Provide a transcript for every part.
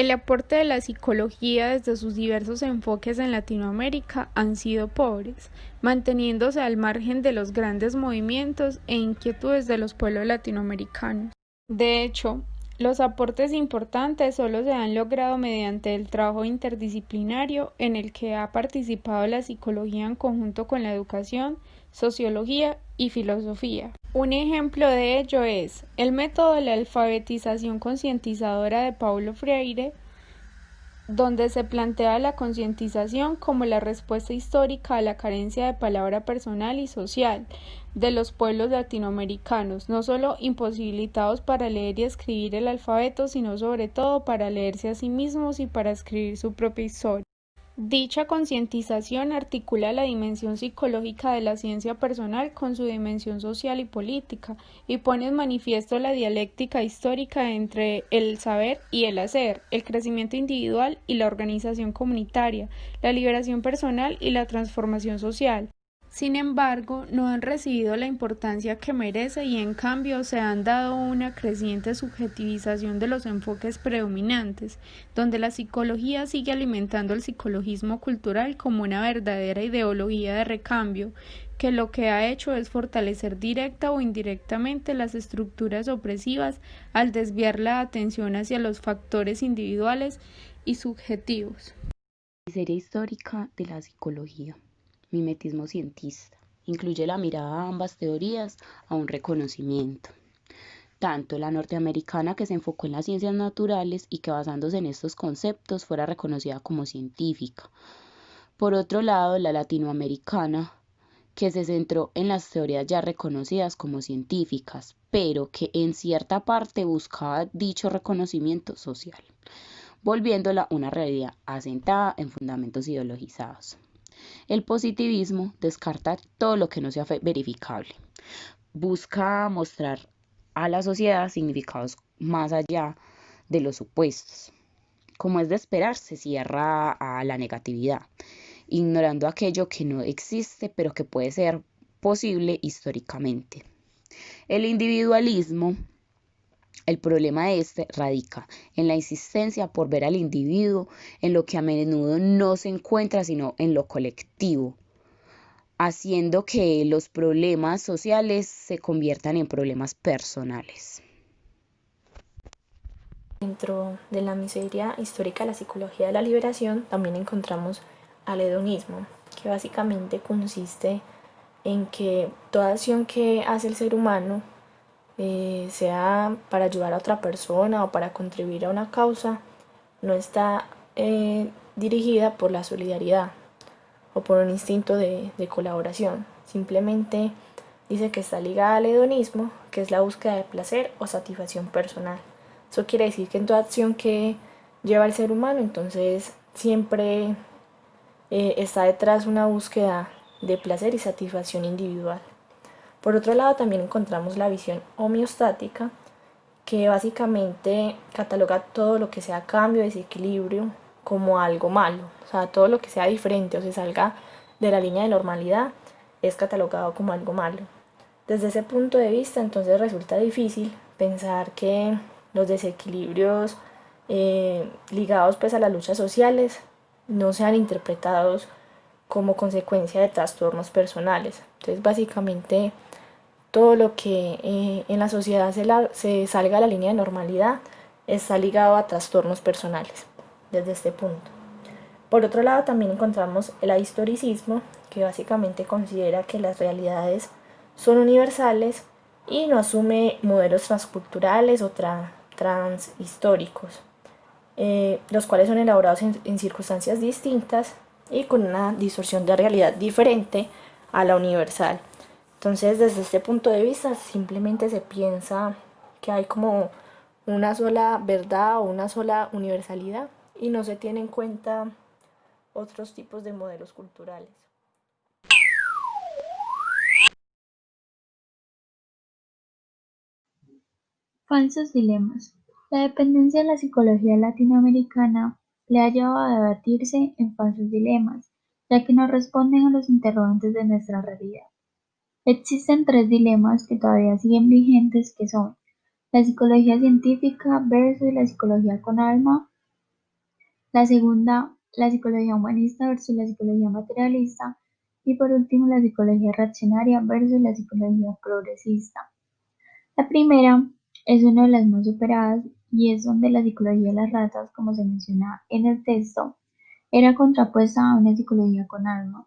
El aporte de la psicología desde sus diversos enfoques en Latinoamérica han sido pobres, manteniéndose al margen de los grandes movimientos e inquietudes de los pueblos latinoamericanos. De hecho, los aportes importantes solo se han logrado mediante el trabajo interdisciplinario en el que ha participado la psicología en conjunto con la educación, sociología y filosofía. Un ejemplo de ello es el método de la alfabetización concientizadora de Paulo Freire, donde se plantea la concientización como la respuesta histórica a la carencia de palabra personal y social de los pueblos latinoamericanos, no solo imposibilitados para leer y escribir el alfabeto, sino sobre todo para leerse a sí mismos y para escribir su propia historia. Dicha concientización articula la dimensión psicológica de la ciencia personal con su dimensión social y política, y pone en manifiesto la dialéctica histórica entre el saber y el hacer, el crecimiento individual y la organización comunitaria, la liberación personal y la transformación social. Sin embargo, no han recibido la importancia que merece y en cambio se han dado una creciente subjetivización de los enfoques predominantes, donde la psicología sigue alimentando el psicologismo cultural como una verdadera ideología de recambio, que lo que ha hecho es fortalecer directa o indirectamente las estructuras opresivas al desviar la atención hacia los factores individuales y subjetivos. Serie histórica de la psicología. Mimetismo cientista. Incluye la mirada a ambas teorías a un reconocimiento. Tanto la norteamericana, que se enfocó en las ciencias naturales y que basándose en estos conceptos fuera reconocida como científica. Por otro lado, la latinoamericana, que se centró en las teorías ya reconocidas como científicas, pero que en cierta parte buscaba dicho reconocimiento social, volviéndola una realidad asentada en fundamentos ideologizados. El positivismo descarta todo lo que no sea verificable. Busca mostrar a la sociedad significados más allá de los supuestos. Como es de esperar, se cierra a la negatividad, ignorando aquello que no existe pero que puede ser posible históricamente. El individualismo, el problema de este radica en la insistencia por ver al individuo en lo que a menudo no se encuentra sino en lo colectivo, haciendo que los problemas sociales se conviertan en problemas personales. Dentro de la miseria histórica de la psicología de la liberación también encontramos al hedonismo, que básicamente consiste en que toda acción que hace el ser humano, sea para ayudar a otra persona o para contribuir a una causa, no está dirigida por la solidaridad o por un instinto de colaboración. Simplemente dice que está ligada al hedonismo, que es la búsqueda de placer o satisfacción personal. Eso quiere decir que en toda acción que lleva el ser humano, entonces siempre está detrás una búsqueda de placer y satisfacción individual. Por otro lado, también encontramos la visión homeostática, que básicamente cataloga todo lo que sea cambio, desequilibrio, como algo malo. O sea, todo lo que sea diferente o se salga de la línea de normalidad es catalogado como algo malo. Desde ese punto de vista, entonces resulta difícil pensar que los desequilibrios ligados pues a las luchas sociales no sean interpretados como consecuencia de trastornos personales. Entonces, básicamente, todo lo que en la sociedad se salga de la línea de normalidad está ligado a trastornos personales, desde este punto. Por otro lado, también encontramos el ahistoricismo, que básicamente considera que las realidades son universales y no asume modelos transculturales o transhistóricos, los cuales son elaborados en circunstancias distintas y con una distorsión de realidad diferente a la universal. Entonces, desde este punto de vista, simplemente se piensa que hay como una sola verdad o una sola universalidad y no se tiene en cuenta otros tipos de modelos culturales. Falsos dilemas. La dependencia de la psicología latinoamericana le ha llevado a debatirse en falsos dilemas, ya que no responden a los interrogantes de nuestra realidad. Existen tres dilemas que todavía siguen vigentes, que son la psicología científica versus la psicología con alma La segunda, la psicología humanista versus la psicología materialista. Y por último, la psicología reaccionaria versus la psicología progresista. La primera es una de las más superadas y es donde la psicología de las ratas, como se menciona en el texto, era contrapuesta a una psicología con alma,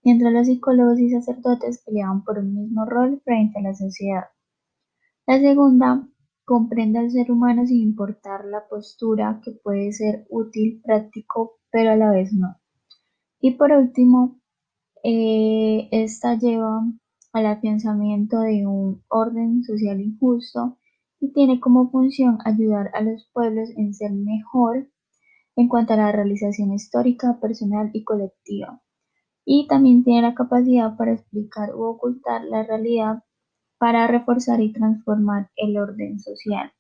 mientras los psicólogos y sacerdotes peleaban por un mismo rol frente a la sociedad. La segunda comprende al ser humano sin importar la postura, que puede ser útil, práctico, pero a la vez no. Y por último, esta lleva al afianzamiento de un orden social injusto y tiene como función ayudar a los pueblos en ser mejor en cuanto a la realización histórica, personal y colectiva. Y también tiene la capacidad para explicar u ocultar la realidad para reforzar y transformar el orden social.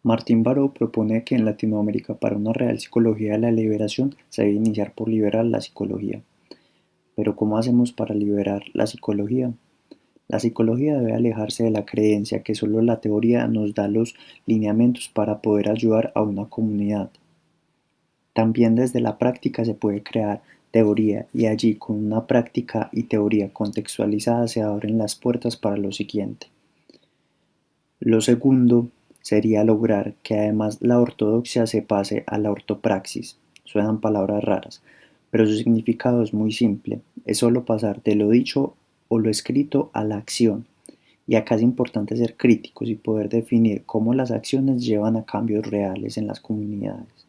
Martín Baró propone que en Latinoamérica para una real psicología de la liberación se debe iniciar por liberar la psicología. Pero ¿cómo hacemos para liberar la psicología? La psicología debe alejarse de la creencia que solo la teoría nos da los lineamientos para poder ayudar a una comunidad. También desde la práctica se puede crear teoría y allí con una práctica y teoría contextualizada se abren las puertas para lo siguiente. Lo segundo sería lograr que además la ortodoxia se pase a la ortopraxis. Suenan palabras raras, pero su significado es muy simple. Es solo pasar de lo dicho o lo escrito a la acción. Y acá es importante ser críticos y poder definir cómo las acciones llevan a cambios reales en las comunidades.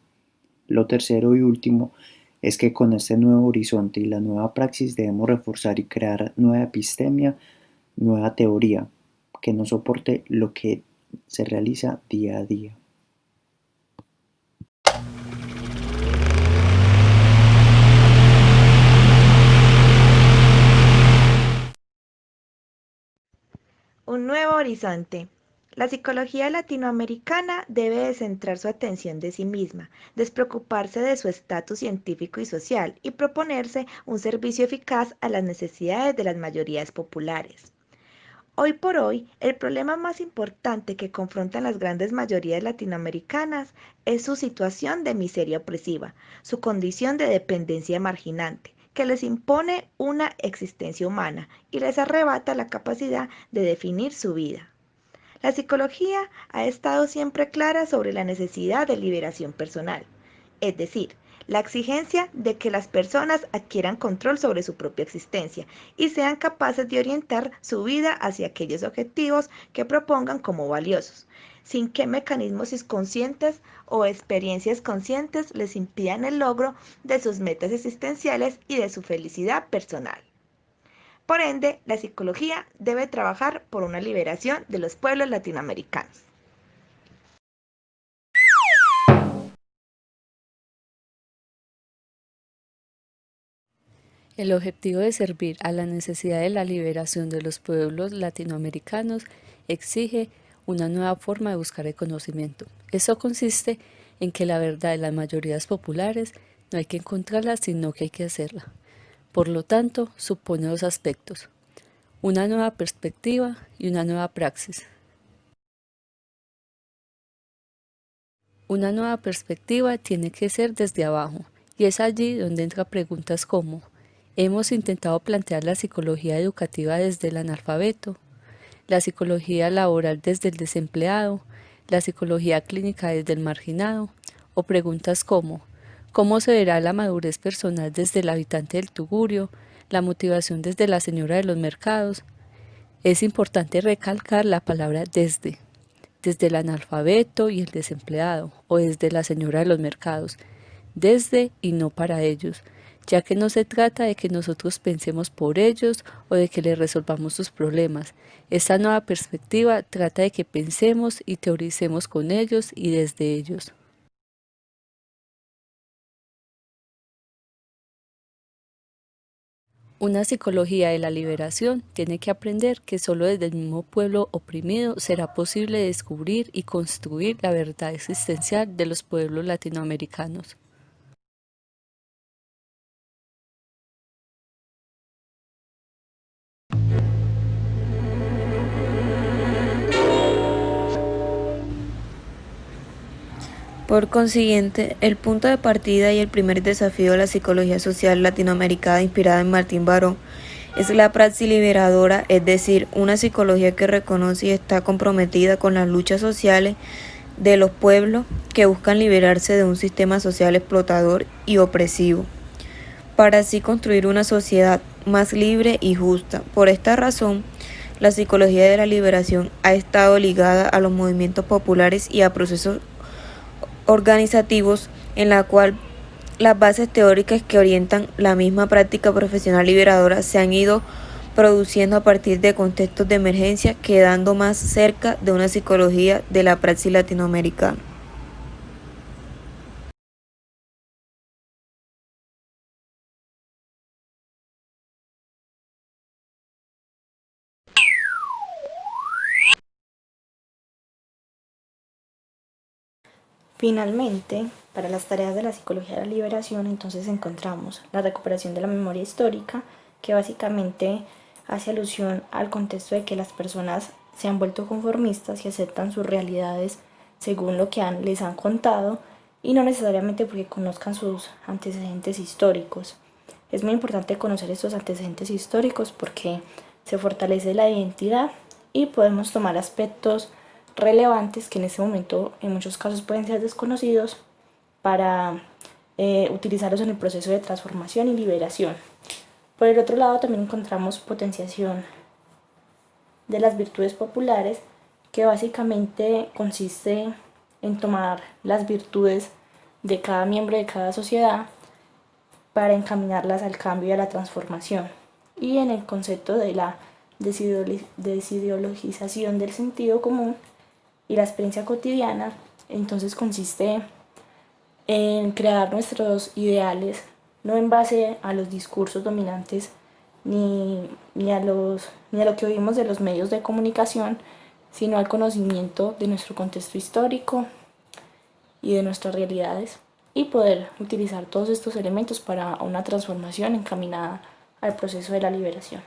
Lo tercero y último es que con este nuevo horizonte y la nueva praxis debemos reforzar y crear nueva epistemia, nueva teoría, que no soporte lo que se realiza día a día. Un nuevo horizonte. La psicología latinoamericana debe de centrar su atención de sí misma, despreocuparse de su estatus científico y social y proponerse un servicio eficaz a las necesidades de las mayorías populares. Hoy por hoy, el problema más importante que confrontan las grandes mayorías latinoamericanas es su situación de miseria opresiva, su condición de dependencia marginante, que les impone una existencia humana y les arrebata la capacidad de definir su vida. La psicología ha estado siempre clara sobre la necesidad de liberación personal, es decir, la exigencia de que las personas adquieran control sobre su propia existencia y sean capaces de orientar su vida hacia aquellos objetivos que propongan como valiosos, sin que mecanismos inconscientes o experiencias conscientes les impidan el logro de sus metas existenciales y de su felicidad personal. Por ende, la psicología debe trabajar por una liberación de los pueblos latinoamericanos. El objetivo de servir a la necesidad de la liberación de los pueblos latinoamericanos exige una nueva forma de buscar el conocimiento. Eso consiste en que la verdad de las mayorías populares no hay que encontrarla, sino que hay que hacerla. Por lo tanto, supone dos aspectos: una nueva perspectiva y una nueva praxis. Una nueva perspectiva tiene que ser desde abajo, y es allí donde entran preguntas como: ¿hemos intentado plantear la psicología educativa desde el analfabeto, la psicología laboral desde el desempleado, la psicología clínica desde el marginado? O preguntas como: ¿cómo se verá la madurez personal desde el habitante del tugurio, la motivación desde la señora de los mercados? Es importante recalcar la palabra desde el analfabeto y el desempleado, o desde la señora de los mercados, desde y no para ellos, ya que no se trata de que nosotros pensemos por ellos o de que les resolvamos sus problemas. Esta nueva perspectiva trata de que pensemos y teoricemos con ellos y desde ellos. Una psicología de la liberación tiene que aprender que solo desde el mismo pueblo oprimido será posible descubrir y construir la verdad existencial de los pueblos latinoamericanos. Por consiguiente, el punto de partida y el primer desafío de la psicología social latinoamericana inspirada en Martín Baró es la praxis liberadora, es decir, una psicología que reconoce y está comprometida con las luchas sociales de los pueblos que buscan liberarse de un sistema social explotador y opresivo, para así construir una sociedad más libre y justa. Por esta razón, la psicología de la liberación ha estado ligada a los movimientos populares y a procesos organizativos en la cual las bases teóricas que orientan la misma práctica profesional liberadora se han ido produciendo a partir de contextos de emergencia, quedando más cerca de una psicología de la praxis latinoamericana. Finalmente, para las tareas de la psicología de la liberación, entonces encontramos la recuperación de la memoria histórica, que básicamente hace alusión al contexto de que las personas se han vuelto conformistas y aceptan sus realidades según lo que les han contado y no necesariamente porque conozcan sus antecedentes históricos. Es muy importante conocer estos antecedentes históricos porque se fortalece la identidad y podemos tomar aspectos relevantes que en este momento en muchos casos pueden ser desconocidos para utilizarlos en el proceso de transformación y liberación. Por el otro lado también encontramos potenciación de las virtudes populares, que básicamente consiste en tomar las virtudes de cada miembro de cada sociedad para encaminarlas al cambio y a la transformación. Y en el concepto de la desideologización del sentido común y la experiencia cotidiana, entonces consiste en crear nuestros ideales, no en base a los discursos dominantes ni a lo que oímos de los medios de comunicación, sino al conocimiento de nuestro contexto histórico y de nuestras realidades, y poder utilizar todos estos elementos para una transformación encaminada al proceso de la liberación.